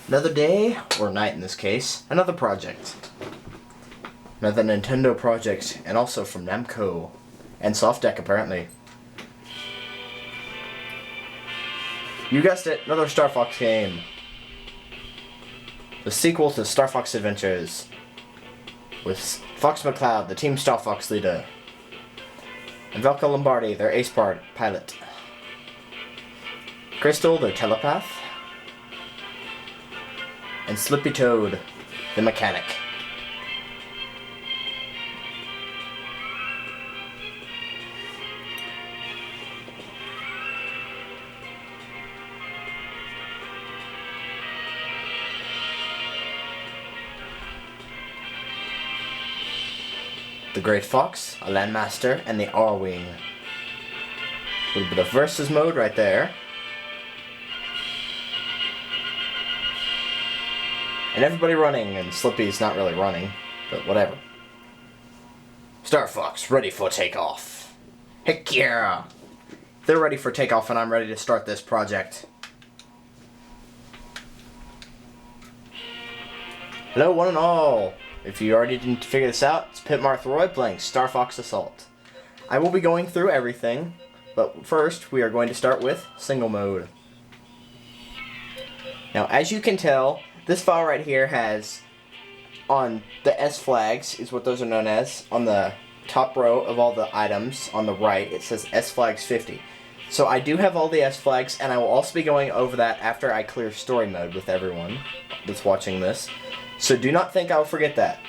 Another day, or night in this case, another project. Another Nintendo project, and also from Namco. And Softdeck, apparently. You guessed it, another Star Fox game. The sequel to Star Fox Adventures. With Fox McCloud, the Team Star Fox leader. And Velko Lombardi, their ace pilot. Crystal, their telepath. And Slippy Toad, the mechanic. The Great Fox, a Landmaster, and the R-Wing. A little bit of versus mode right there. And everybody running, and Slippy's not really running, but whatever. Star Fox, ready for takeoff. Heck yeah! They're ready for takeoff, and I'm ready to start this project. Hello, one and all! If you already didn't figure this out, it's Pit Marth Roy playing Star Fox Assault. I will be going through everything, but first we are going to start with single mode. Now, as you can tell, this file right here has, on the S flags, is what those are known as, on the top row of all the items on the right, it says S flags 50. So I do have all the S flags, and I will also be going over that after I clear story mode with everyone that's watching this. So do not think I'll forget that.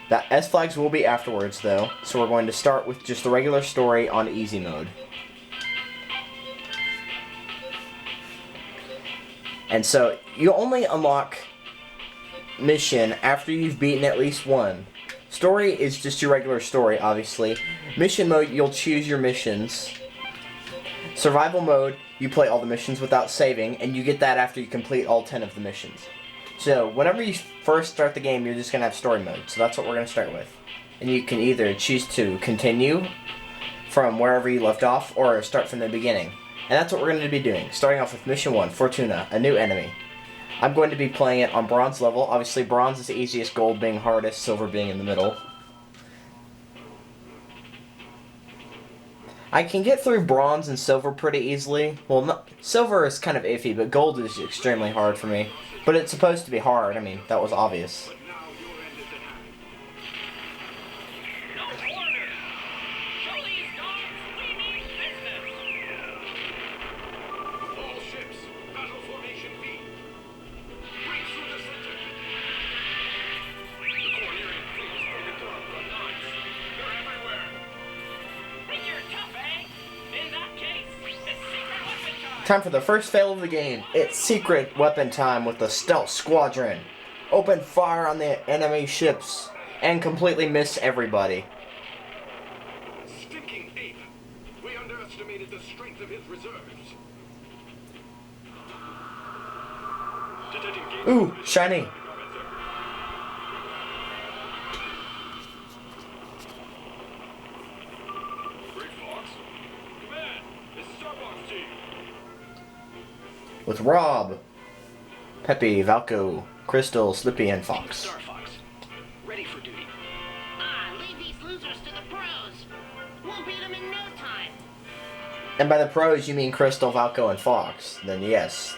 The S flags will be afterwards though, so we're going to start with just the regular story on easy mode. And so you only unlock mission after you've beaten at least one. Story is just your regular story, obviously. Mission mode, you'll choose your missions. Survival mode, you play all the missions without saving, and you get that after you complete all 10 of the missions. So, whenever you first start the game, you're just going to have story mode. So that's what we're going to start with. And you can either choose to continue from wherever you left off, or start from the beginning. And that's what we're going to be doing. Starting off with Mission 1, Fortuna, a new enemy. I'm going to be playing it on bronze level. Obviously, bronze is the easiest, gold being hardest, silver being in the middle. I can get through bronze and silver pretty easily. Well, silver is kind of iffy, but gold is extremely hard for me. But it's supposed to be hard. I mean, that was obvious. Time for the first fail of the game. It's secret weapon time with the Stealth Squadron. Open fire on the enemy ships and completely miss everybody. Stinking ape! We underestimated the strength of his reserves. Ooh, shiny. With Rob, Peppy, Valko, Crystal, Slippy, and Fox. Star Fox, ready for duty. Leave these losers to the pros. We'll beat them in no time. And by the pros, you mean Crystal, Valko, and Fox. Then yes.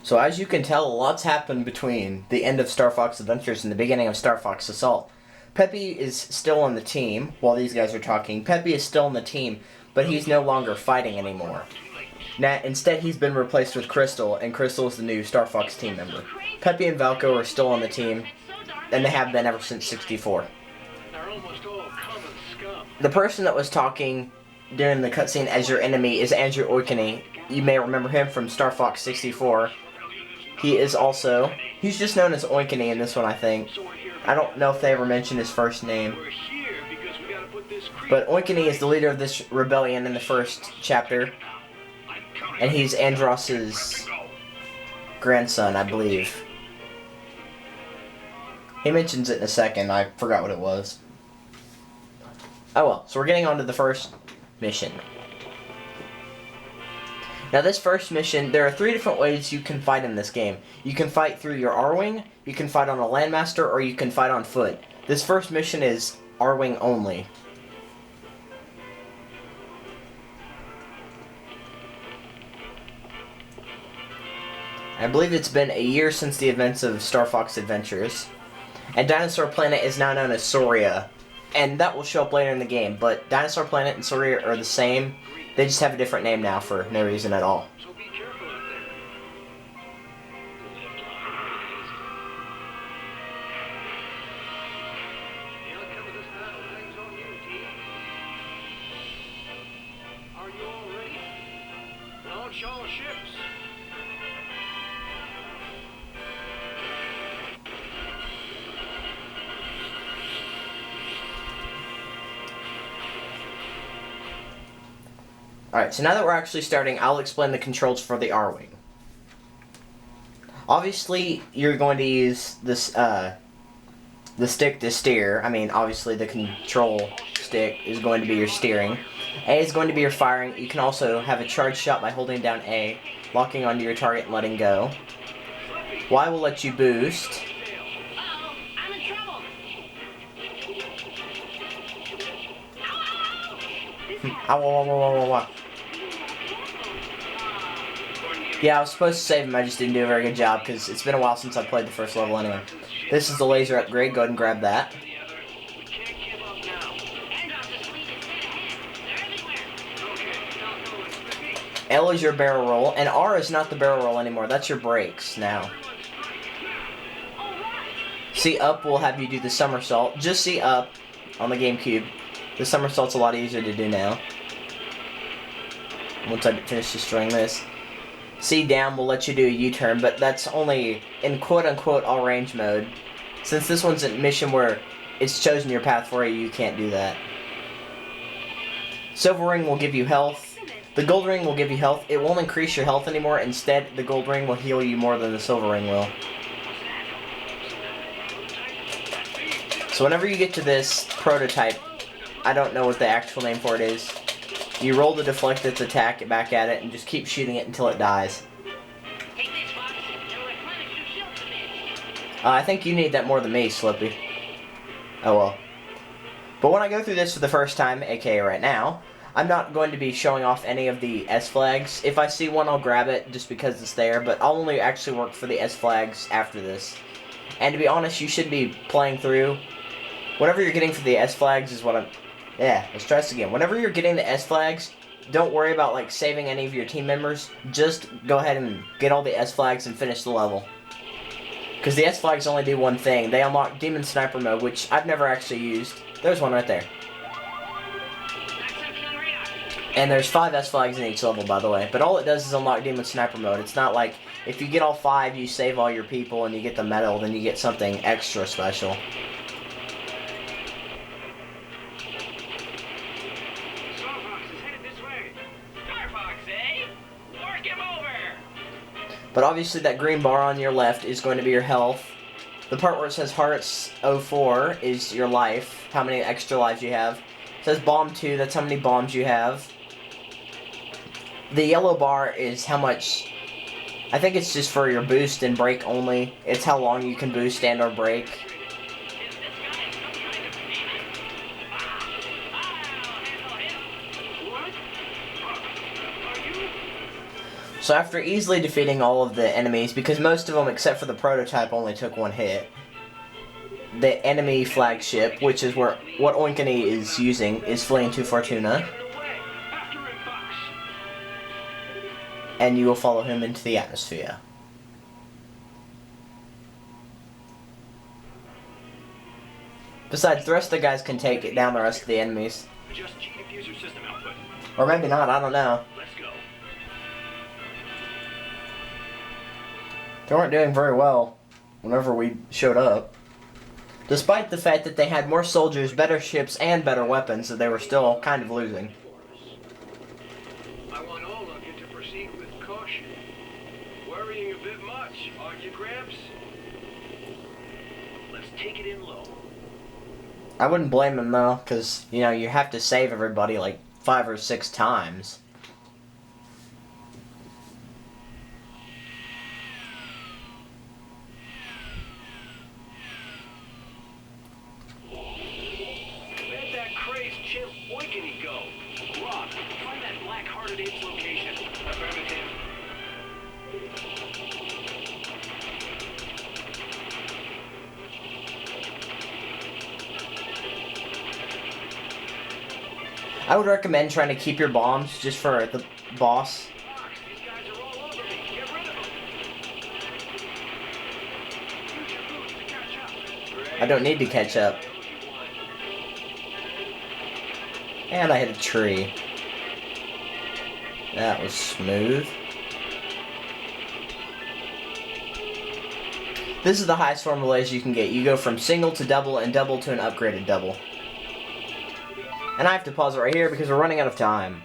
So as you can tell, a lot's happened between the end of Star Fox Adventures and the beginning of Star Fox Assault. Peppy is still on the team while these guys are talking. Peppy is still on the team, but he's no longer fighting anymore. Now, instead, he's been replaced with Crystal, and Crystal is the new Star Fox team member. Peppy and Valko are still on the team, and they have been ever since 64. The person that was talking during the cutscene as your enemy is Andrew Oikeni. You may remember him from Star Fox 64. He's just known as Oikeni in this one, I think. I don't know if they ever mentioned his first name. But Oikeni is the leader of this rebellion in the first chapter. And he's Andross's grandson, I believe. He mentions it in a second. I forgot what it was. Oh well, so we're getting on to the first mission. Now this first mission, there are 3 different ways you can fight in this game. You can fight through your R-Wing, you can fight on a Landmaster, or you can fight on foot. This first mission is R-Wing only. I believe it's been a year since the events of Star Fox Adventures. And Dinosaur Planet is now known as Soria. And that will show up later in the game, but Dinosaur Planet and Soria are the same. They just have a different name now for no reason at all. So be careful out there. The outcome of this battle hangs on you, team. Are you all ready? Launch all ships. Alright, so now that we're actually starting, I'll explain the controls for the R-Wing. Obviously, you're going to use this, the stick to steer. I mean, obviously the control stick is going to be your steering. A is going to be your firing. You can also have a charge shot by holding down A, locking onto your target and letting go. Y will let you boost. Uh-oh, I'm in trouble. Ow, wah, wah, wah, wah, wah. Yeah, I was supposed to save him, I just didn't do a very good job because it's been a while since I played the first level anyway. This is the laser upgrade, go ahead and grab that. We can't give up now. Handoff the fleet is dead ahead. They're everywhere. Okay, stop going. Repeat. L is your barrel roll, and R is not the barrel roll anymore, that's your brakes now. All right. C up will have you do the somersault, just C up on the GameCube. The somersault's a lot easier to do now. Once I finish destroying this. C down will let you do a U-turn, but that's only in quote-unquote all-range mode. Since this one's a mission where it's chosen your path for you, you can't do that. Silver ring will give you health. The gold ring will give you health. It won't increase your health anymore. Instead, the gold ring will heal you more than the silver ring will. So whenever you get to this prototype, I don't know what the actual name for it is. You roll the deflect its attack back at it and just keep shooting it until it dies. Take this, Fox. It'll replenish your shields a bit. I think you need that more than me, Slippy. Oh well. But when I go through this for the first time, aka right now, I'm not going to be showing off any of the S flags. If I see one, I'll grab it just because it's there, but I'll only actually work for the S flags after this. And to be honest, you should be playing through. Whatever you're getting for the S flags is what I'm... Yeah, let's try this again. Whenever you're getting the S flags, don't worry about like saving any of your team members. Just go ahead and get all the S flags and finish the level. Because the S flags only do one thing. They unlock Demon Sniper mode, which I've never actually used. There's one right there. That's something on radar. And there's 5 S flags in each level, by the way. But all it does is unlock Demon Sniper mode. It's not like if you get all 5, you save all your people and you get the medal, then you get something extra special. Star Fox is headed this way. Star Fox, eh? Work him over. But obviously that green bar on your left is going to be your health. The part where it says Hearts 04 is your life, how many extra lives you have. It says Bomb 2, that's how many bombs you have. The yellow bar is how much... I think it's just for your boost and brake only. It's how long you can boost and or brake. Is this guy some kind of demon? I'll handle him. What? Are you? So after easily defeating all of the enemies, because most of them except for the prototype only took 1 hit, the enemy flagship, which is what Oinkany is using, is fleeing to Fortuna, Get away. After him, Fox. and you will follow him into the atmosphere. Besides, the rest of the guys can take it down the rest of the enemies. Adjust G diffuser system output. Or maybe not, I don't know. Let's go. They weren't doing very well whenever we showed up. Despite the fact that they had more soldiers, better ships, and better weapons, that they were still kind of losing. I want all of you to proceed with caution. Worrying a bit much, aren't you, Gramps? Let's take it in low. I wouldn't blame them though, because, you know, you have to save everybody like 5 or 6 times. reported its location. Affirmative. I would recommend trying to keep your bombs just for the boss. Fox, these guys are all over me. Get rid of them. Use your boots to catch up. I don't need to catch up. And I hit a tree. That was smooth. This is the highest form of lasers you can get. You go from single to double and double to an upgraded double. And I have to pause it right here because we're running out of time.